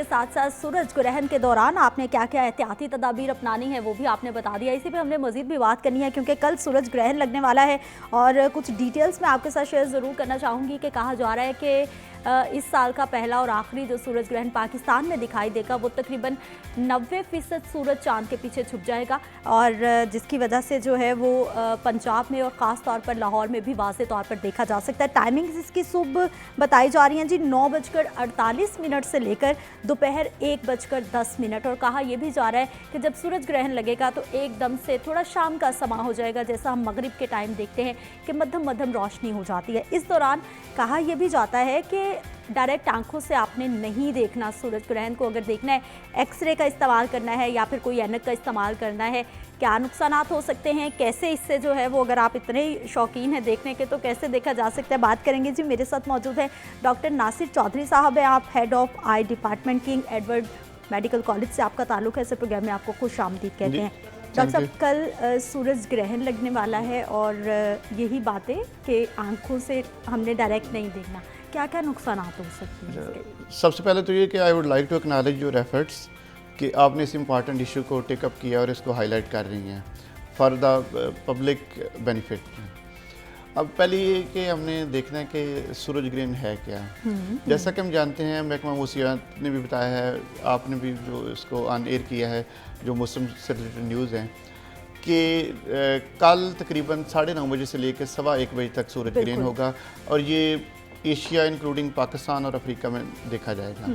के साथ साथ सूरज ग्रहण के दौरान आपने क्या क्या एहतियाती तदाबीर अपनानी है वो भी आपने बता दिया। इसी पे हमने मजीद भी बात करनी है क्योंकि कल सूरज ग्रहण लगने वाला है और कुछ डिटेल्स मैं आपके साथ शेयर ज़रूर करना चाहूँगी कि कहा जा रहा है कि इस साल का पहला और आखिरी जो सूरज ग्रहण पाकिस्तान में दिखाई देगा वो तकरीबन 90% सूरज चांद के पीछे छुप जाएगा और जिसकी वजह से जो है वो पंजाब में और ख़ास तौर पर लाहौर में भी वाज़े तौर पर देखा जा सकता है। टाइमिंग्स इसकी सुबह बताई जा रही हैं जी 9:48 से लेकर दोपहर 1:10 और कहा यह भी जा रहा है कि जब सूरज ग्रहण लगेगा तो एकदम से थोड़ा शाम का समा हो जाएगा, जैसा हम मगरिब के टाइम देखते हैं कि मध्यम मध्यम रोशनी हो जाती है। इस दौरान कहा यह भी जाता है कि डायरेक्ट आंखों से आपने नहीं देखना सूरज ग्रहण को। अगर देखना है एक्सरे का इस्तेमाल करना है या फिर कोई ऐनक का इस्तेमाल करना है। क्या नुकसान हो सकते हैं, कैसे इससे जो है वो, अगर आप इतने शौकीन हैं देखने के तो कैसे देखा जा सकता है, बात करेंगे जी। मेरे साथ मौजूद है डॉक्टर नासिर चौधरी साहब है, आप head of I department king Edward medical college से आपका ताल्लुक है। इस प्रोग्राम में आपको खुश आमदीद कहते हैं। डॉक्टर साहब, कल सूरज ग्रहण लगने वाला है और यही बात है कि आंखों से हमने डायरेक्ट नहीं देखना, क्या क्या नुकसान हो सकते हैं? सबसे पहले तो ये कि I would like to acknowledge your efforts कि आपने इस इम्पॉर्टेंट इशू को टेकअप किया और इसको हाईलाइट कर रही हैं फॉर द पब्लिक बेनिफिट। अब पहले ये कि हमने देखना है कि सूरज ग्रहण है क्या। जैसा कि हम जानते हैं, महकमा मौसमियात ने भी बताया है, आपने भी जो इसको ऑन एयर किया है, जो मौसम से रिलेटेड न्यूज़ हैं, कि कल तकरीबन 9:30 बजे से लेकर 1:15 बजे तक सूरज ग्रहण होगा और ये एशिया इंक्लूडिंग पाकिस्तान और अफ्रीका में देखा जाएगा।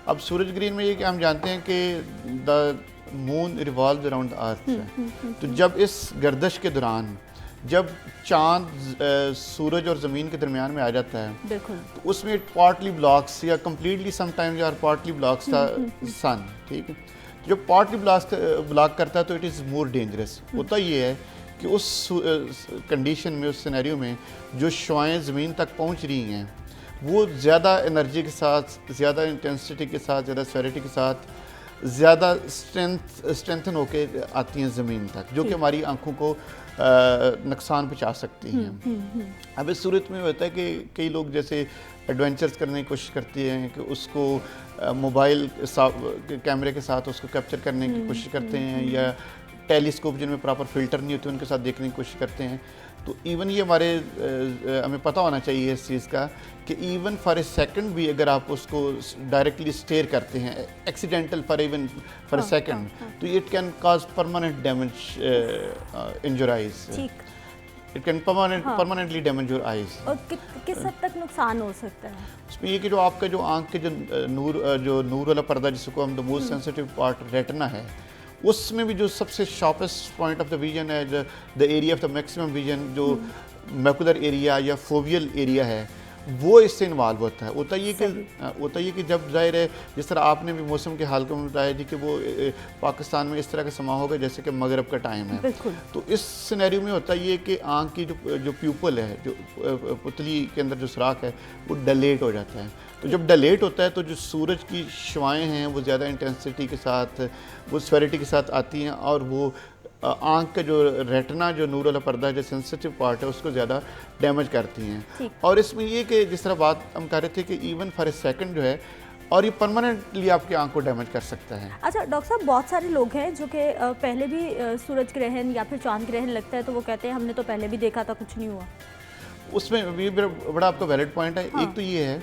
अब सूरज ग्रहण में ये कि हम जानते हैं कि द मून रिवॉल्व अराउंड अर्थ है, तो जब इस गर्दिश के दौरान जब चांद सूरज और ज़मीन के दरमियान में आ जाता है तो उसमें पार्टली ब्लॉक्स या completely sometimes are partly blocks the sun, ठीक है। जब पार्टली ब्लॉक करता है तो इट इज़ मोर डेंजरस। होता ये है कि उस कंडीशन में, उस सिनेरियो में जो शुआएँ ज़मीन तक पहुंच रही हैं वो ज़्यादा एनर्जी के साथ, ज़्यादा इंटेंसिटी के साथ, ज़्यादा सेवरिटी के साथ, ज़्यादा स्ट्रेंथन होकर आती हैं ज़मीन तक, जो कि हमारी आंखों को नुकसान पहुंचा सकती हैं। अब इस सूरत में होता है कि कई लोग जैसे एडवेंचर्स करने की कोशिश करते हैं कि उसको मोबाइल कैमरे के साथ उसको कैप्चर करने की कोशिश करते हैं या टेलीस्कोप जिनमें प्रॉपर फ़िल्टर नहीं होते उनके साथ देखने की कोशिश करते हैं। तो इवन ये हमें पता होना चाहिए इस चीज़ का कि इवन फॉर ए सेकंड भी अगर आप उसको डायरेक्टली स्टेयर करते हैं accidental for even for a second, तो it can cause permanent damage in your eyes. It can permanently damage your eyes. और किस हद तक नुकसान हो सकता है उसमें? ये कि जो आपका जो आँख के जो नूर वाला पर्दा जिसको हम the most sensitive part retina है, उसमें भी जो सबसे sharpest point of the vision है, the area of the maximum vision, जो मैकुलर एरिया या फोवियल एरिया है, वो इससे इन्वॉल्व होता है। होता ये कि जब जाहिर है, जिस तरह आपने भी मौसम के हाल को बताया जी कि वो पाकिस्तान में इस तरह का समा होगा जैसे कि मगरब का टाइम है, तो इस सिनेरियो में होता ये कि आँख की जो प्यूपल है, जो पुतली के अंदर जो सुराख है, वो डलेट हो जाता है। तो जब डलेट होता है तो जो सूरज की शुआएँ हैं वो ज़्यादा इंटेंसिटी के साथ, वो स्फेरिटी के साथ आती हैं और वो आँख का जो रेटिना, जो नूर वाला पर्दा है, जो सेंसिटिव पार्ट है, उसको ज़्यादा डैमेज करती हैं। और इसमें ये कि जिस तरह बात हम कर रहे थे कि इवन फॉर ए सेकंड जो है, और ये परमानेंटली आपकी आँख को डैमेज कर सकता है। अच्छा डॉक्टर साहब, बहुत सारे लोग हैं जो कि पहले भी सूरज ग्रहण या फिर चांद ग्रहण लगता है तो वो कहते हैं हमने तो पहले भी देखा था, कुछ नहीं हुआ। उसमें भी बड़ा आपका वैलिड पॉइंट है। एक तो ये है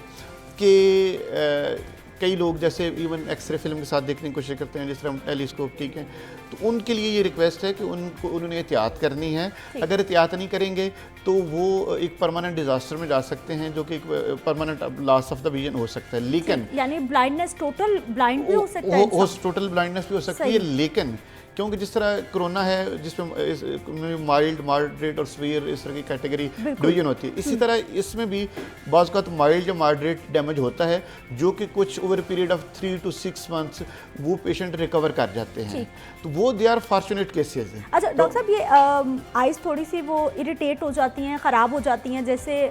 कि कई लोग जैसे इवन एक्सरे फिल्म के साथ देखने की कोशिश करते हैं, जिस तरह टेलीस्कोप, ठीक है, तो उनके लिए ये रिक्वेस्ट है कि उन्होंने एहतियात करनी है। अगर एहतियात नहीं करेंगे तो वो एक परमानेंट डिजास्टर में जा सकते हैं, जो कि एक permanent loss of the vision हो सकता है। लेकिन यानी ब्लाइंडनेस, टोटल ब्लाइंड भी हो सकता है, टोटल ब्लाइंडनेस भी हो सकती है। लेकिन क्योंकि जिस तरह कोरोना है जिसमें माइल्ड, मॉडरेट और सीवियर इस तरह की कैटेगरी डिवीजन होती है, इसी तरह इसमें भी बाज़ का माइल्ड या मॉडरेट डैमेज होता है, जो कि कुछ over period of 3 to 6 months वो पेशेंट रिकवर कर जाते हैं। तो वो दे आर फॉर्चुनेट केसेस हैं। अच्छा डॉक्टर साहब, ये आइज़ थोड़ी सी वो इरिटेट हो जाती हैं, ख़राब हो जाती हैं, जैसे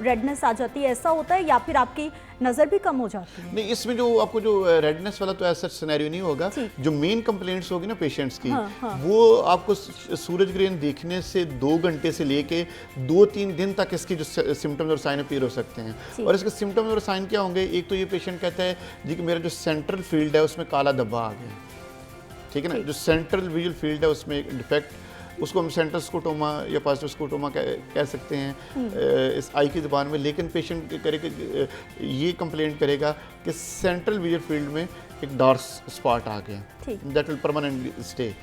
रेडनेस आ जाती है, ऐसा होता है या फिर आपकी नज़र भी कम हो जाती है। नहीं, इसमें जो आपको जो रेडनेस वाला तो ऐसा सिनेरियो नहीं होगा। जो मेन कंप्लेंट्स होगी ना पेशेंट्स की, वो आपको सूरज ग्रहण देखने से 2 घंटे से लेके 2-3 दिन तक इसकी जो सिम्टम्स और साइन अपीयर हो सकते हैं। और इसके सिम्टम्स और साइन क्या होंगे? एक तो ये पेशेंट कहता है जी कि मेरा जो सेंट्रल फील्ड है उसमें काला धब्बा आ गया, ठीक है ना, जो सेंट्रल विजुअल फील्ड है उसमें एक डिफेक्ट, उसको हम सेंट्रल स्कोटोमा या पॉजिटिव स्कोटोमा कह सकते हैं इस आई की ज़ुबान में। लेकिन पेशेंट करेगा ये कंप्लेंट करेगा कि सेंट्रल विजुअल फील्ड में एक डार्क स्पॉट आ गया, दैट विल परमानेंटली स्टे।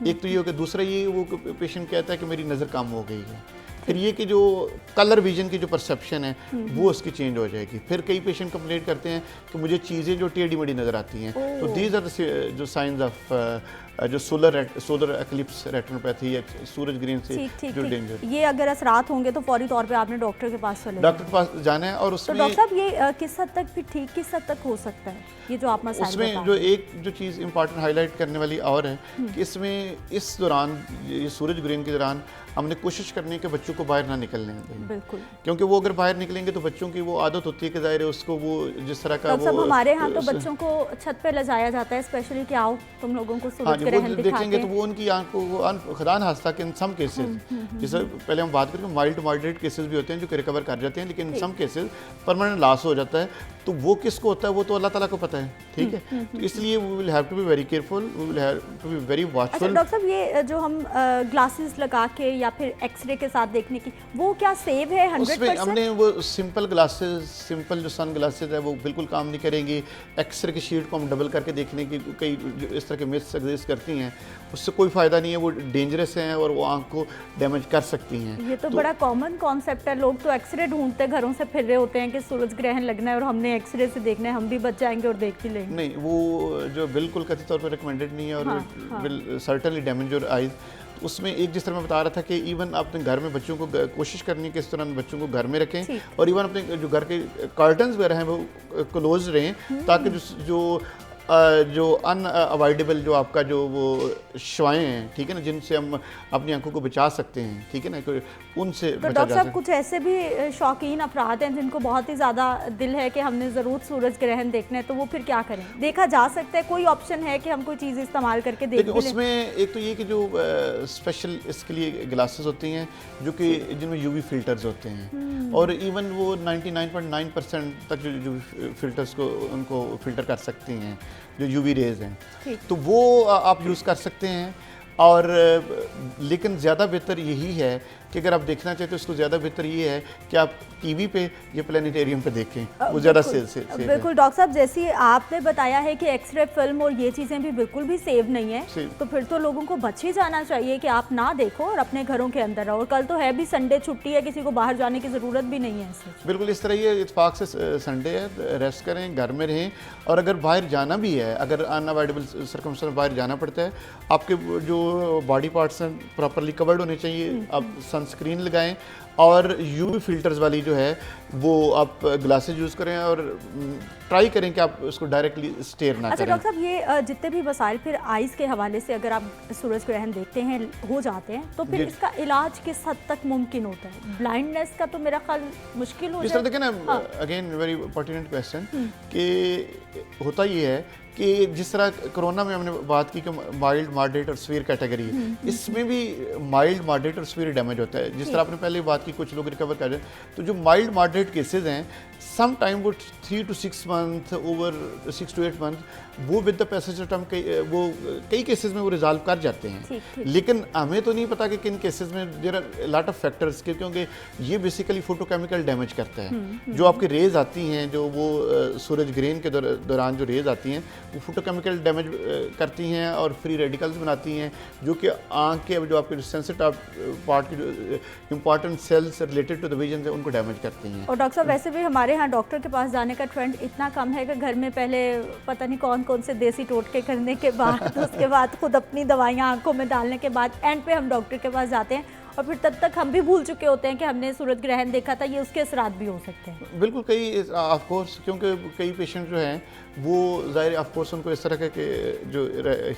एक तो ये हो गया। दूसरा ये वो पेशेंट कहता है कि मेरी नज़र कम हो गई है। फिर ये कि जो कलर विजन की जो परसेप्शन है वो उसकी चेंज हो जाएगी। फिर कई पेशेंट कंप्लेंट करते हैं कि मुझे चीज़ें जो टेढ़ी मेढ़ी नज़र आती हैं। तो दीज आर जो साइंस ऑफ जो सोलर एक्लिप्स रेटिनोपैथी या सूरज ग्रहण से जो डेंजर, ये अगर असरात होंगे तो फौरी तौर पे आपने डॉक्टर के पास चले डॉक्टर के पास जाना है। और उसमें तो डॉक्टर साहब ये किस हद तक भी ठीक, किस हद तक हो सकता है ये जो आप मसाइल बता रहे हैं? उसमें जो एक जो चीज़ इंपॉर्टेंट हाईलाइट करने वाली और है कि इसमें इस दौरान ये सूरज ग्रहण के दौरान हमने कोशिश करनी है कि बच्चों को बाहर ना निकलने दें। बिल्कुल, क्योंकि वो अगर बाहर निकलेंगे तो बच्चों की वो आदत होती है कि ज़ाहिर है उसको वो जिस तरह का वो हमारे यहाँ तो बच्चों को छत पे ले जाया जाता है स्पेशली कि आओ तुम लोगों को सूरज ग्रहण देखेंगे तो वो उनकी आंख को खुदा न खास्ता कि इन सम केसेस, जैसे पहले हम बात करें माइल्ड टू मॉडरेट केसेस भी होते हैं जो रिकवर कर जाते हैं, लेकिन इन सम केसेस परमानेंट लॉस हो जाता है। तो वो किसको होता है वो तो अल्लाह ताला को पता है, ठीक है। तो इसलिए we will have to be very careful, we will have to be very watchful. Doctor साहब ये जो हम ग्लासेस लगा के या फिर एक्सरे के साथ देखने की, वो क्या सेव है 100%? उसमें हमने वो सिंपल ग्लासेस, सिंपल जो सन ग्लासेस है वो बिल्कुल काम नहीं करेंगी। एक्सरे की शीट को हम डबल करके देखने की कई जो इस तरह के मिथ्स एग्जिस्ट करती हैं, उससे कोई फ़ायदा नहीं है। वो डेंजरस हैं और वो आंख को डैमेज कर सकती हैं। ये तो बड़ा कॉमन कॉन्सेप्ट है। लोग तो एक्सरे ढूंढते घरों से फिर रहे होते हैं कि सूरज ग्रहण लगना है और हमने एक्सरे से देखना है, हम भी बच जाएंगे और देख भी लेंगे। नहीं, वो जो बिल्कुल कथित तौर पर रिकमेंडेड नहीं है और will certainly damage your eyes. उसमें एक जिस तरह मैं बता रहा था कि इवन अपने घर में बच्चों को कोशिश करनी है कि इस तरह बच्चों को घर में रखें और इवन अपने जो घर के कर्टन्स वगैरह हैं वो क्लोज रहें, ताकि जो अनअवॉइडेबल जो आपका जो वो शुआएं हैं, ठीक है ना, जिनसे हम अपनी आंखों को बचा सकते हैं, ठीक है ना, उनसे तो डॉक्टर साहब कुछ ऐसे भी शौकीन अफराद हैं जिनको बहुत ही ज़्यादा दिल है कि हमने ज़रूर सूरज ग्रहण देखना है, तो वो फिर क्या करें? देखा जा सकता है, कोई ऑप्शन है कि हम कोई चीज़ इस्तेमाल करके देख लें? उसमें एक तो ये कि जो स्पेशल इसके लिए ग्लासेस होती हैं जो कि जिनमें यूवी फिल्टर्स होते हैं और इवन वो 99.9% तक जो फिल्टर्स को उनको फिल्टर कर सकती हैं जो यूवी रेज हैं, तो वो आप यूज़ कर सकते हैं। और लेकिन ज़्यादा बेहतर यही है कि अगर आप देखना चाहते हो उसको ज़्यादा बेहतर ये है कि आप टीवी पे या प्लानिटेरियम पे देखें, वो ज़्यादा सेफ है। बिल्कुल डॉक्टर साहब, जैसे आपने बताया है कि एक्सरे फिल्म और ये चीज़ें भी बिल्कुल भी सेफ नहीं है, तो फिर तो लोगों को बच ही जाना चाहिए कि आप ना देखो और अपने घरों के अंदर रहो। और कल तो है भी संडे, छुट्टी है, किसी को बाहर जाने की ज़रूरत भी नहीं है। बिल्कुल इस तरह ये इत्फाक से संडे है, रेस्ट करें, घर में रहें। और अगर बाहर जाना भी है, अगर अनअवॉइडेबल सर्कमस्टेंस बाहर जाना पड़ता है, आपके जो बॉडी पार्ट्स हैं प्रॉपरली कवर्ड होने चाहिए, आप सनस्क्रीन लगाएं और यूवी फिल्टर्स वाली जो है वो आप ग्लासेस यूज़ करें और ट्राई करें कि आप उसको डायरेक्टली स्टेयर ना करें। अच्छा डॉक्टर साहब, ये जितने भी मसाइल फिर आइज़ के हवाले से अगर आप सूरज ग्रहण देखते हैं हो जाते हैं, तो फिर इसका इलाज किस हद तक मुमकिन होता है? ब्लाइंडनेस का तो मेरा ख्याल मुश्किल हो जाता है। देखिए ना, अगेन वेरी पर्टिनेंट क्वेश्चन कि होता ये है कि जिस तरह कोरोना में हमने बात की कि माइल्ड, मॉडरेट और सीवियर कैटेगरी, इसमें भी माइल्ड, मॉडरेट और सीवियर डैमेज होता है। जिस तरह आपने पहले बात की कुछ लोग रिकवर कर रहे हैं, तो जो माइल्ड मॉडरेट केसेस हैं सम टाइम वो 3 to 6 month, over 6 to 8 month, वो with the passage of time वो कई केसेस में वो रिजॉल्व कर जाते हैं। लेकिन हमें तो नहीं पता कि किन केसेस में there are lot of factors, क्योंकि ये बेसिकली फोटोकेमिकल डैमेज करता है। जो आपकी रेज आती हैं, जो वो सूरज ग्रहण के दौरान जो रेज आती हैं वो फोटोकेमिकल डैमेज करती हैं और फ्री रेडिकल्स बनाती हैं, जो कि आँख के जो आपके सेंसिटिव पार्ट के जो important cells related to the vision है उनको डैमेज करती हैं। और डॉक्टर साहब, वैसे भी हमारे यहाँ डॉक्टर के पास जाने का ट्रेंड इतना कम है कि घर में पहले पता नहीं कौन कौन से देसी टोटके करने के बाद उसके बाद खुद अपनी दवाइयाँ आंखों में डालने के बाद एंड पे हम डॉक्टर के पास जाते हैं और फिर तब तक हम भी भूल चुके होते हैं कि हमने सूरज ग्रहण देखा था। ये उसके असरात भी हो सकते हैं। बिल्कुल, कई ऑफ कोर्स, क्योंकि कई पेशेंट जो हैं वो ज़ाहिर ऑफ कोर्स उनको इस तरह के जो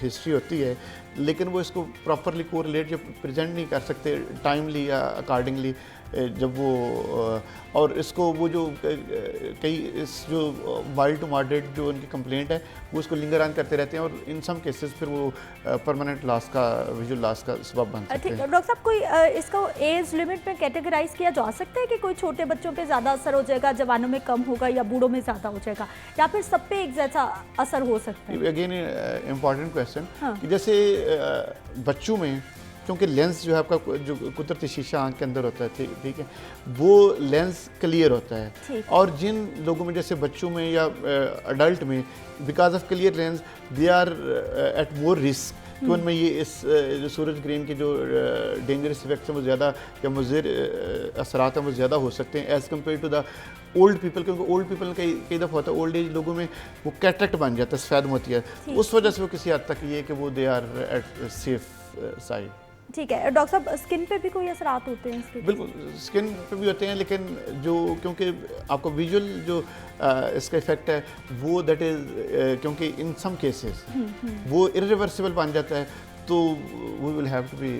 हिस्ट्री होती है, लेकिन वो इसको प्रॉपरली कोरिलेट जब प्रेजेंट नहीं कर सकते टाइमली या अकॉर्डिंगली, जब वो और इसको वो जो कई इस जो वाइल्ड टू मॉडरेट जो उनकी कंप्लेंट है वो उसको लिंगर ऑन करते रहते हैं, और इन सम केसेस फिर वो परमानेंट लॉस का, विजुअल लॉस का सबब बन सकते ठीक हैं। है डॉक्टर साहब, कोई इसको एज लिमिट में कैटेगराइज किया जा सकता है कि कोई छोटे बच्चों पे ज़्यादा असर हो जाएगा, जवानों में कम होगा, या बूढ़ों में ज़्यादा हो जाएगा, या फिर सब पे एक जैसा असर हो सकता है? अगेन इम्पॉर्टेंट क्वेश्चन, हाँ। कि जैसे बच्चों में क्योंकि लेंस जो है आपका जो कुदरती शीशा आँख के अंदर होता है, ठीक है, वो लेंस क्लियर होता है, और जिन लोगों में जैसे बच्चों में या अडल्ट में because of clear lens they are at more risk कि उनमें ये इस जो सूरज ग्रेन के जो डेंजरस इफेक्ट्स हैं वो ज़्यादा या मुज़िर असरात हैं वो ज़्यादा हो सकते हैं as compare to the old people, क्योंकि ओल्ड पीपल कई दफ़ा होता है ओल्ड एज लोगों में वो कैटरेक्ट बन जाता है, सफ़ेद मोती है, उस वजह से वो किसी हद तक ये कि वो they are at safe side. ठीक है डॉक्टर साहब, स्किन पे भी कोई असरात होते हैं इसके? बिल्कुल स्किन पे भी होते हैं, लेकिन जो क्योंकि आपको विजुअल जो इसका इफेक्ट है वो दैट इज़ क्योंकि इन सम केसेस वो इरिवर्सिबल बन जाता है, तो we will have to be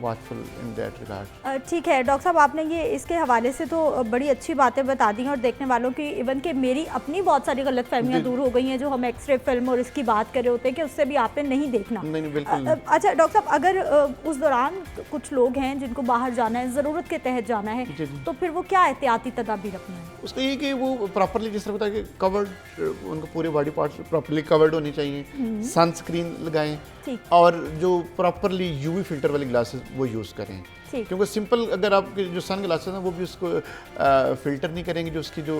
watchful in that regard. ठीक है डॉक्टर साहब, आपने ये इसके हवाले से तो बड़ी अच्छी बातें बता दी हैं, और देखने वालों की इवन कि मेरी अपनी बहुत सारी गलतफहमियां दूर हो गई हैं, जो हम एक्सरे फिल्म और इसकी बात कर रहे होते हैं कि उससे भी आपने नहीं देखना। नहीं बिल्कुल। अच्छा डॉक्टर साहब, अगर उस दौरान कुछ लोग हैं जिनको बाहर जाना है, ज़रूरत के तहत जाना है, तो फिर वो क्या एहतियाती तदाबीर अपनाएं? उसका ये कि वो प्रॉपरली जिस तरह बताया कि कवर्ड, उनका पूरे बॉडी पार्ट्स प्रॉपरली कवर्ड होनी चाहिए, सनस्क्रीन लगाएं, और जो प्रॉपरली यूवी फिल्टर वाली ग्लासेस वो यूज़ करें, क्योंकि सिंपल अगर आपके जो सन ग्लासेस हैं वो भी उसको फिल्टर नहीं करेंगे जो उसकी जो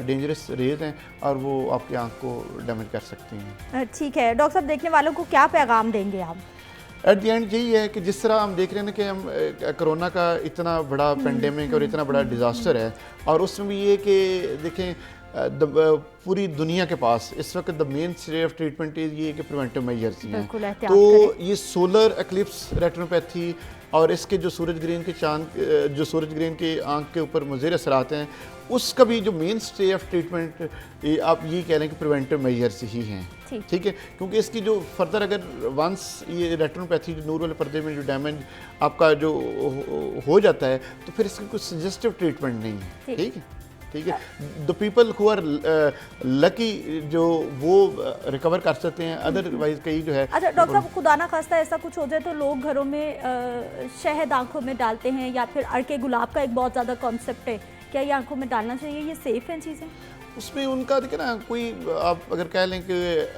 डेंजरस रेज हैं, और वो आपकी आंख को डैमेज कर सकती हैं। ठीक है डॉक्टर साहब, देखने वालों को क्या पैगाम देंगे आप? एट द एंड यही है कि जिस तरह हम देख रहे हैं ना कि हम कोरोना का इतना बड़ा पेंडेमिक और इतना बड़ा डिज़ास्टर है, और उसमें भी ये कि देखें पूरी दुनिया के पास इस वक्त the main stay of treatment ये कि प्रिवेंटिव मेजर्स हैं। तो ये सोलर एक्लिप्स रेटिनोपैथी और इसके जो सूरज ग्रेन के जो सूरज ग्रेन के आंख के ऊपर मुज़िर असरात हैं, उसका भी जो मेन स्टे ऑफ ट्रीटमेंट आप ये कह रहे हैं कि प्रिवेंटिव मेजर्स ही हैं, ठीक है, क्योंकि इसकी जो फर्दर अगर वंस ये रेटिनोपैथी जो नूर वाले पर्दे में जो डैमेज आपका जो हो जाता है, तो फिर इसकी कुछ सजेस्टिव ट्रीटमेंट नहीं है, ठीक है। The people who are lucky जो वो रिकवर कर सकते हैं, अदरवाइज कई जो है। अच्छा डॉक्टर साहब, खुदा ना खास्ता ऐसा कुछ हो जाए तो लोग घरों में शहद आंखों में डालते हैं, या फिर अड़के गुलाब का एक बहुत ज़्यादा कॉन्सेप्ट है, क्या ये आंखों में डालना चाहिए? ये सेफ हैं चीज़ें? उसमें उनका देखिए ना, कोई आप अगर कह लें कि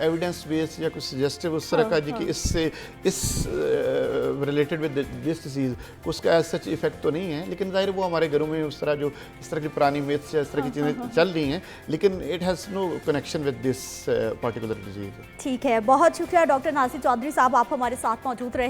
एविडेंस बेस्ड या कुछ सजेस्टिव उस तरह का जी कि इससे इस रिलेटेड विद दिस डिजीज़ उसका एज सच इफेक्ट तो नहीं है, लेकिन ज़ाहिर वो हमारे घरों में उस तरह जो इस तरह की पुरानी मिथ्स या इस तरह की चीज़ें चल रही हैं, लेकिन it has no connection with this particular disease. ठीक है, बहुत शुक्रिया डॉक्टर नासिर चौधरी साहब, आप हमारे साथ मौजूद रहे।